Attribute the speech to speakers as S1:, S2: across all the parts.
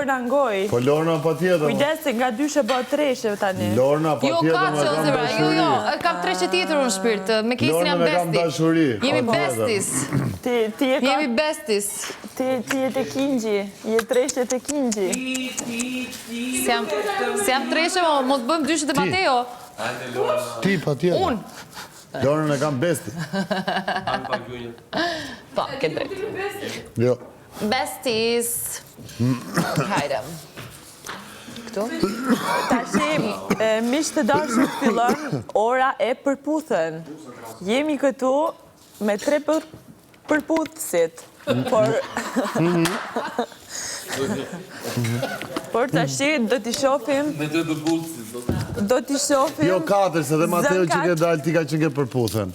S1: Lorna ngoj.
S2: Po Lorna pa tjetër.
S1: Kujdes se nga dyshe bë treshe tani.
S2: Lorna pa
S3: Jo,
S2: tjetër
S3: ka
S2: me
S3: që
S2: kam
S3: ozëra,
S2: dashuri.
S3: kam treshe tjetër unë shpirt, me kesin
S2: Lorna
S3: jam
S2: me kam
S3: besti.
S2: dashuri.
S3: Jemi
S2: pa tjetër.
S3: bestis. Jemi bestis.
S1: Ti je te Kingji, je treshe te Kingji.
S3: Se jam treshe, mos bëjmë dyshe të Mateo.
S2: Ti pa tjetër.
S3: Unë.
S2: Lorna me kam besti.
S3: Po, ke drejt.
S2: Jo.
S3: Bestis. Hajde. Këtu?
S1: Tashi, miq të dashur, fillon ora e përputhen. Jemi këtu me 3 përputhësit. Por tashi do t'i shohim.
S4: Me 3 përputhësit.
S1: Do t'i shohim.
S2: Jo 4, se dhe Mateo që ke dalë ti ka që ke përputhen.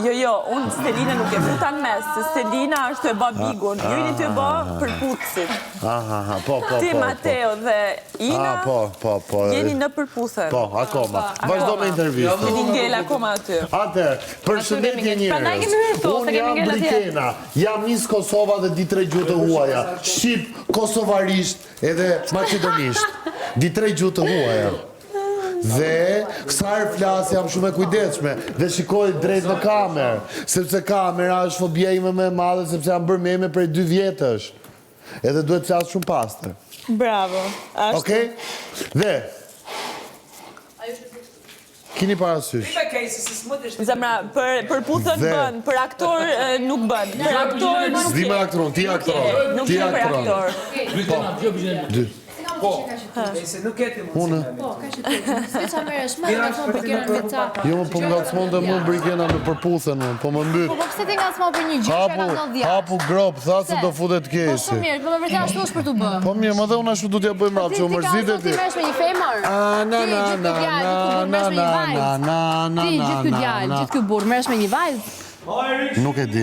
S1: Jo, unë Stelina nuk e futa në mes, se Stelina është e bë bigun, ju jeni të bë përputhësit.
S2: Po.
S1: Ti, Mateo dhe Ina, jeni në përputhen.
S2: Po, akoma. Vazhdo me intervjistën.
S1: Jeni ngel akoma aty.
S2: Përshëndetje njerëz. Unë jam Brikena, jam Miss Kosova dhe di 3 gjuhë të huaja. Shqip, kosovarisht edhe maqedonisht. Di 3 gjuhë të huaja. Dhe kësa herë flas jam shumë e kujdesshme dhe shikoj drejt në kamerë, sepse kamera është fobia ime më e madhe, sepse jam bërë meme prej 2 vjetësh. Edhe duhet flas shumë pastër.
S1: Bravo.
S2: Okej? Dhe kini parasysh.
S1: Zemra, përputhen bën, për aktor nuk bën. Për aktor nuk
S2: S'di me aktoron, ti aktoron.
S1: Nuk je për aktor.
S2: Dy.
S5: Se nuk e ti
S2: Unë.
S6: Sveqa merresh më nga thonë Brikena me ta.
S2: Jo më po ngacmon dhe mu Brikena me përputhen unë, po më mbyt.
S6: Po pse ti ngacmon për një gjë që ka ndodhur vjet?
S2: Hapu grop, tha se do futet
S6: Po
S2: keqi.
S6: shumë mirë, po më vërtet ashtu është për tu bë.
S2: Po mirë, më dhe unë ashtu du t'ja bëjmë rapë, që u mërzitë
S6: Ti merresh me një femër. Ti gjithë ky djalë, gjithë ky burr merresh me një vajzë.
S2: Nuk e di.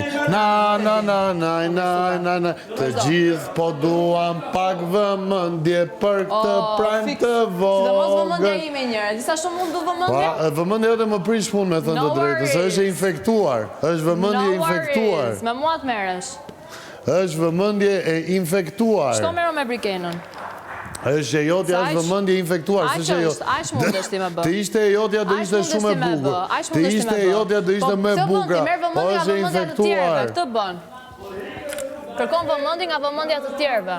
S2: Të gjithë po duam pak vëmendje për këtë prajmë të
S6: Sidomos vëmendja
S2: vogël.
S6: ime njëre. Disa shumë mund du vëmendje.
S2: Pa, vëmendja jote më prish punë, me thënë të drejtë, se është e infektuar. Është vëmendje infektuar.
S6: Me mua të merresh.
S2: Është vëmendje e infektuar.
S6: Çto merro me Brikenën?
S2: Është e jotja, është vëmendje infektuar, s'është e jotja.
S6: Aq mundesh ti më bë.
S2: Të ishte e jotja do ishte shumë e bukur. Të ishte e jotja do ishte më e bukur. Po është e infektuar.
S6: Këtë bën. Kërkon vëmendje nga vëmendja të tjerëve.